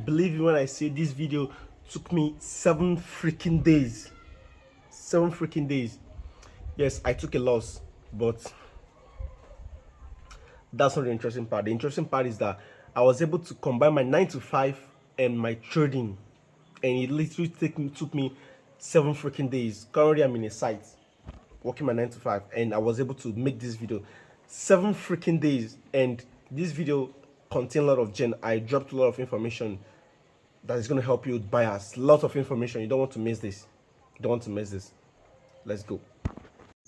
believe me when I say this video took me 7 freaking days. 7 freaking days. Yes, I took a loss, but that's not the interesting part. The interesting part is that I was able to combine my 9 to 5 and my trading, and it literally took me 7 freaking days. Currently, I'm in a site working my 9 to 5, and I was able to make this video 7 freaking days. And this video contained a lot of gem. I dropped a lot of information that is going to help you with buyers. Lots of information. You don't want to miss this. You don't want to miss this. Let's go.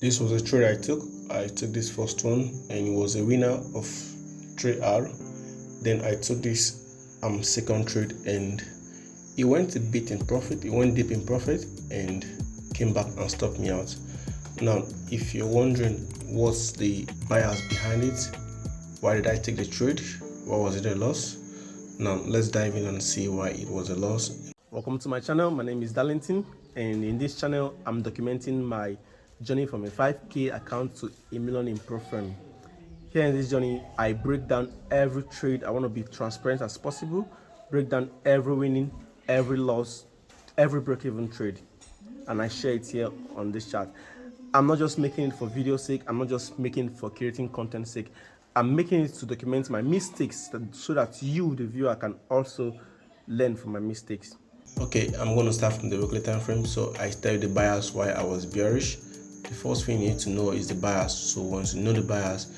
This was a trade I took. I took this first one, and it was a winner of 3R. Then I took this second trade, and it went a bit in profit. It went deep in profit and came back and stopped me out. Now, if you're wondering what's the bias behind it, why did I take the trade? Why was it a loss? Now, let's dive in and see why it was a loss. Welcome to my channel. My name is Darlington, and in this channel, I'm documenting my journey from a 5K account to a million in pro firm. Here in this journey, I break down every trade. I want to be transparent as possible, break down every winning, every loss, every break-even trade, and I share it here on this chart. I'm not just making it for video sake. I'm not just making it for creating content sake. I'm making it to document my mistakes so that you, the viewer, can also learn from my mistakes. Okay, I'm going to start from the weekly time frame. So I tell you the bias why I was bearish. The first thing you need to know is the bias. So once you know the bias,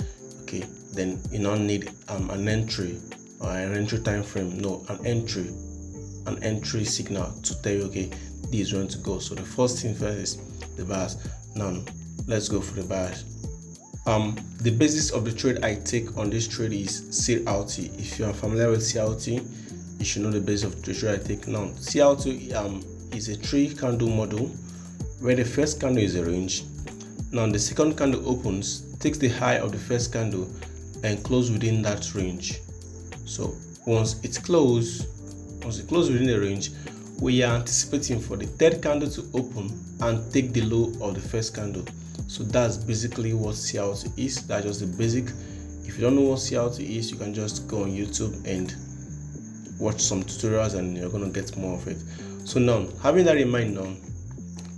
okay, then you don't need an entry or an entry time frame. No, an entry signal to tell you, okay, this is going to go. So the first thing first is the bias. Now let's go for the bias. The basis of the trade I take on this trade is CLT. If you are familiar with CLT, you should know the basis of the trade I take. Now CLT is a 3 candle model where the first candle is a range. Now the second candle opens, takes the high of the first candle and close within that range. So once it closes within the range, we are anticipating for the third candle to open and take the low of the first candle. So that's basically what CLT is. That's just the basic. If you don't know what CLT is, you can just go on YouTube and watch some tutorials and you're going to get more of it. So now, having that in mind now,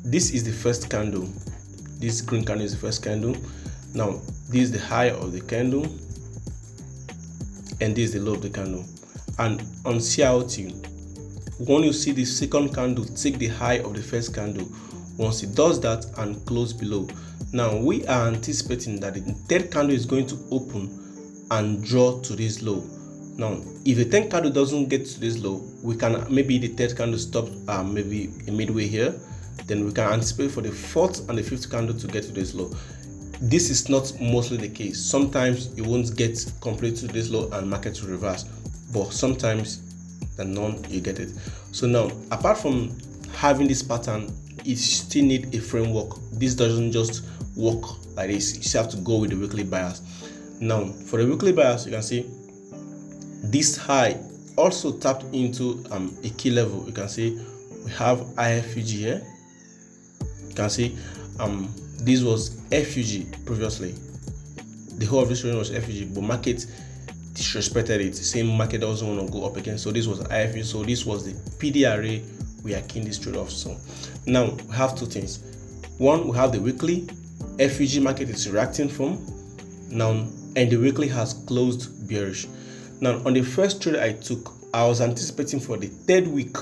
this is the first candle. This green candle is the first candle. Now, this is the high of the candle and this is the low of the candle. And on CLT, when you see the second candle take the high of the first candle, once it does that and close below, now we are anticipating that the third candle is going to open and draw to this low. Now if the third candle doesn't get to this low, we can maybe the third candle stops maybe midway here, then we can anticipate for the fourth and the fifth candle to get to this low. This is not mostly the case. Sometimes you won't get complete to this low and market to reverse, but sometimes the none you get it. So now, apart from having this pattern, it still need a framework. This doesn't just work like this. You still have to go with the weekly bias. Now for the weekly bias, you can see this high also tapped into a key level. You can see we have IFUG here. You can see this was FUG previously. The whole of this region was FUG, but market disrespected it. Same market doesn't want to go up again. So this was IFUG. So this was the PDRA we are keying this trade off. So now we have two things. One, we have the weekly FUG market is reacting from now, and the weekly has closed bearish. Now on the first trade I took, I was anticipating for the third week.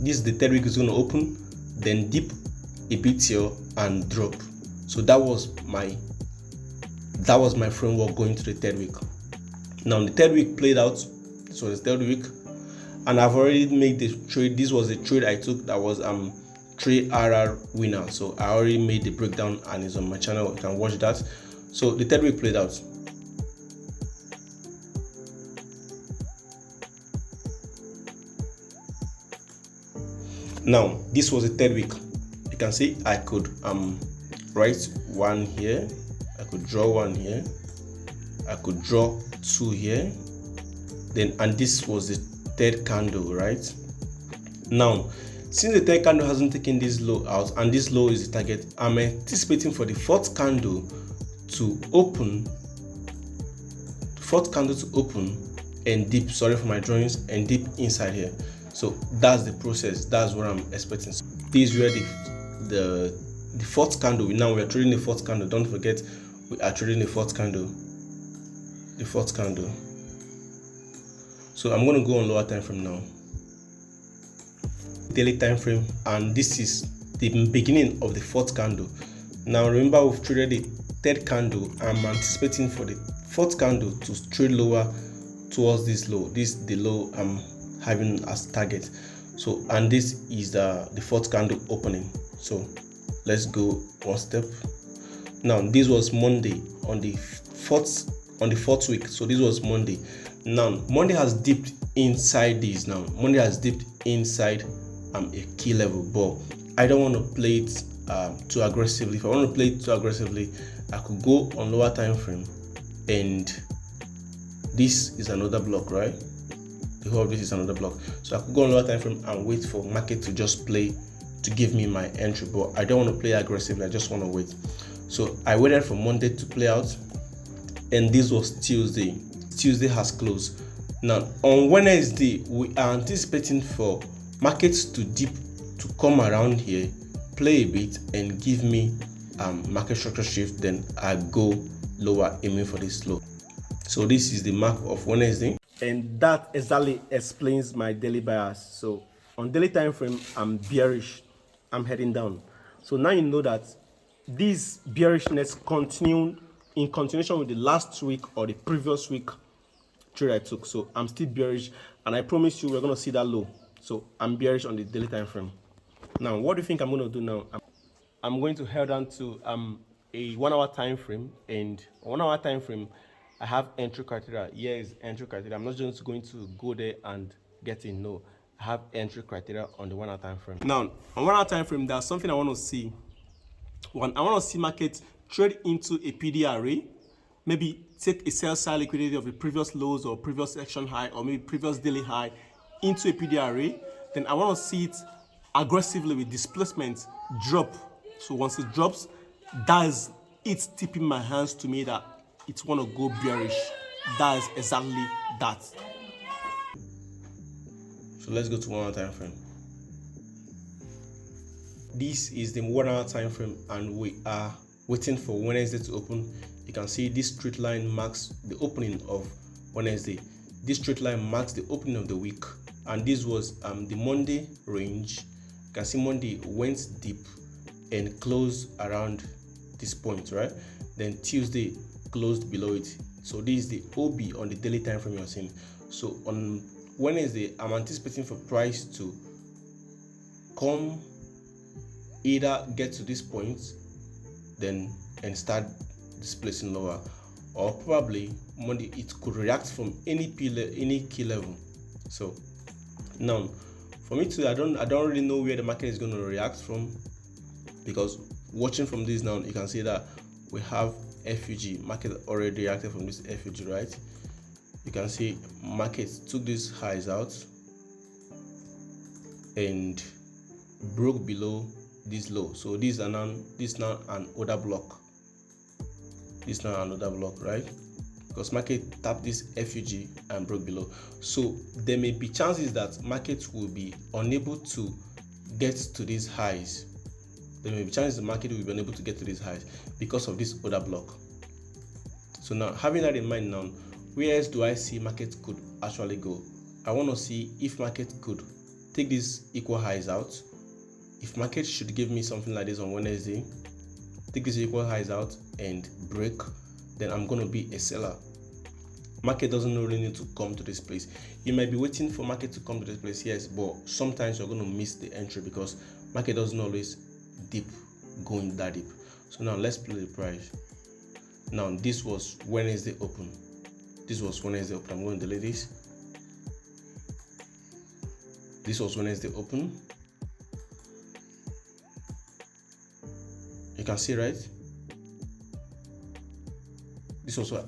This is the third week is going to open, then dip a bit here and drop. So that was my framework going to the third week. Now the third week played out. This was the third week, and I've already made the trade. This was the trade I took that was 3RR winner. So I already made the breakdown and it's on my channel. You can watch that. So the third week played out. Now this was the third week. You can see I could write one here, I could draw one here, I could draw two here, then and this was the third candle, right? Now since the third candle hasn't taken this low out and this low is the target, I'm anticipating for the fourth candle to open and dip. Sorry for my drawings, and dip inside here. So that's the process. That's what I'm expecting. So this is where the fourth candle. Now we are trading the fourth candle. Don't forget, we are trading the fourth candle. The fourth candle. So I'm going to go on lower time frame now. Daily time frame, and this is the beginning of the fourth candle. Now remember, we've traded the third candle. I'm anticipating for the fourth candle to trade lower towards this low. This is the low I'm having as target. So, and this is the fourth candle opening. So let's go one step. Now this was Monday on the fourth week. So this was Monday. Now Monday has dipped inside this. Now Monday has dipped inside a key level, but I don't want to play it too aggressively. If I want to play it too aggressively, I could go on lower time frame, and this is another block, right? The whole of this is another block. So I could go on lower time frame and wait for market to just play to give me my entry, but I don't want to play aggressively. I just want to wait. So I waited for Monday to play out, and this was Tuesday. Tuesday has closed. Now on Wednesday, we are anticipating for markets to dip, to come around here, play a bit, and give me market structure shift. Then I go lower, aiming for this low. So this is the mark of Wednesday, and that exactly explains my daily bias. So on daily time frame, I'm bearish, I'm heading down. So now you know that this bearishness continued in continuation with the last week or the previous week trade I took. So I'm still bearish, and I promise you we're going to see that low. So I'm bearish on the daily time frame. Now what do you think I'm going to do now? I'm going to head down to a 1 hour time frame, and 1 hour time frame I have entry criteria. Yes, entry criteria. I'm not just going to go there and get in. No, I have entry criteria on the 1 hour time frame. Now on 1 hour time frame, there's something I want to see. I want to see market trade into a PD array, maybe take a sell side liquidity of the previous lows or previous section high or maybe previous daily high into a PD array. Then I want to see it aggressively with displacement drop. So once it drops, that is it tipping my hands to me that it's want to go bearish. That is exactly that. So let's go to 1 hour time frame. This is the 1 hour time frame, and we are waiting for Wednesday to open. You can see this straight line marks the opening of Wednesday. This straight line marks the opening of the week, and this was the Monday range. You can see Monday went deep and closed around this point, right? Then Tuesday closed below it. So this is the OB on the daily time frame you're seeing. So on Wednesday, I'm anticipating for price to come, either get to this point then and start displacing lower, or probably Monday it could react from any key level. So now for me too, I don't really know where the market is going to react from, because watching from this now, you can see that we have FUG market already reacted from this FUG, right? You can see market took these highs out and broke below this low. So this now an order block. This now another block, right? Because market tapped this FUG and broke below. So there may be chances that market will be unable to get to these highs. There may be chances the market will be unable to get to these highs because of this order block. So now, having that in mind, now where else do I see market could actually go? I want to see if market could take these equal highs out. If market should give me something like this on Wednesday, take these equal highs out and break, then I'm going to be a seller. Market doesn't really need to come to this place. You might be waiting for market to come to this place, yes, but sometimes you're going to miss the entry because market doesn't always deep going that deep. So now let's play the price. Now this was Wednesday open. This was Wednesday open. I'm going to delete this. This was Wednesday open. You can see, right? This was what,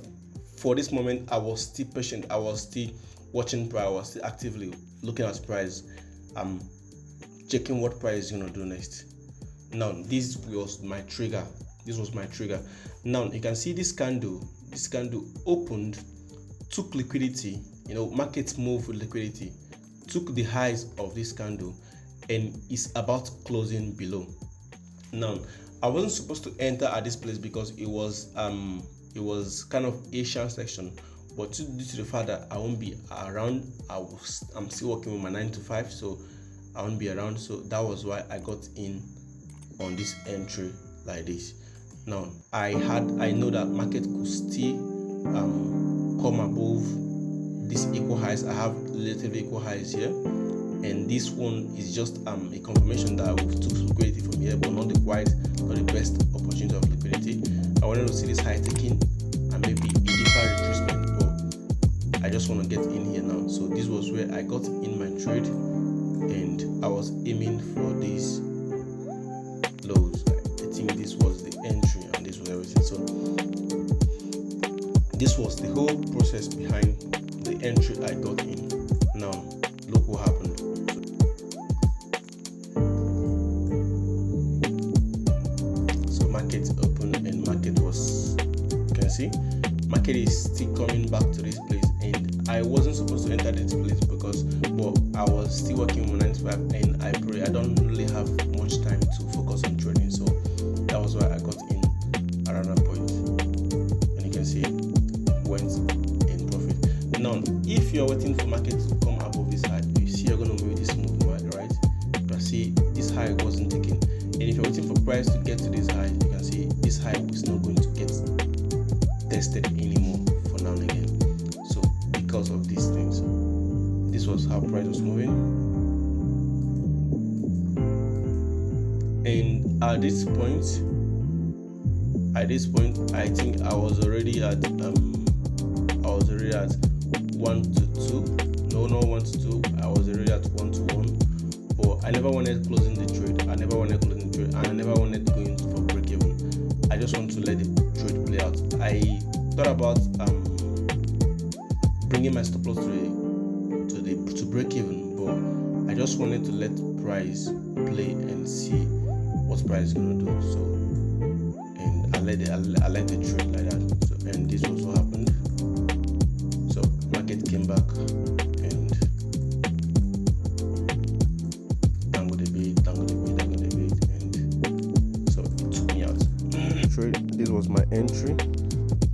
for this moment I was still patient. I was still watching price. I was still actively looking at price. I'm checking what price is going to do next. Now this was my trigger. This was my trigger. Now you can see this candle opened, took liquidity, markets move with liquidity. Took the highs of this candle and is about closing below. Now, I wasn't supposed to enter at this place because it was kind of Asian section, but due to the fact that I won't be around, I'm still working with my 9 to 5, so I won't be around. So that was why I got in on this entry like this. Now, I know that market could still come above these equal highs. I have relatively equal highs here, and this one is just a confirmation that we took some liquidity from here, but not the best opportunity of liquidity. I wanted to see this high taking and maybe a deeper retracement, but I just want to get in here now. So this was where I got in my trade, and I was aiming for these lows. I think this was the entry and this was everything. So this was the whole process behind the entry I got in. Now look what happened. So market opened and market was, you can see market is still coming back to this place, and I wasn't supposed to enter this place because I was still working on 9 to 5, and I don't really have much time to focus on trading, so that was why I got in around that point, and you can see went in profit. Now if you're waiting for market to come above this high, you see you're going to move this move, right? You can see this high wasn't taken, and if you're waiting for price to get to this high, you can see this high is not going to get tested anymore for now and again. So because of these things, this was how price was moving, and at this point I think I was already at 1 to 2. No, not 1 to 2. I was already at 1 to 1. But I never wanted closing the trade. And I never wanted going for break even. I just want to let the trade play out. I thought about bringing my stop loss to break even, but I just wanted to let price play and see what price is gonna do. So, and I let the trade like that. So, and this was what happened. So market came back and tangled a bit, and so it took me out. Trade. This was my entry,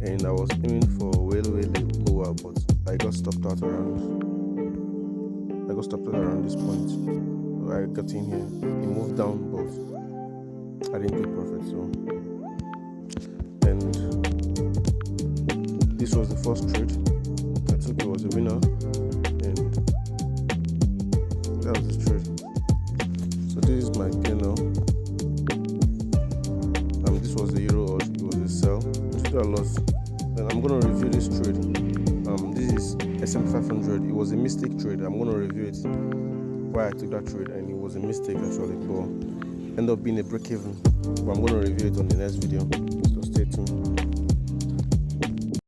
and I was aiming for way lower, but I got stopped out around this point. So I got in here. It moved down, but I didn't take profit. So, and this was the first trade I took. It was a winner, and that was the trade. So this is my P&L. This was the euro, or it was a sell. Took a loss. Then I'm gonna review this trade. This is S&P 500. It was a mistake trade. I'm gonna review it. Why I took that trade, and it was a mistake actually, but ended up being a break even. But I'm gonna review it on the next video. So stay tuned.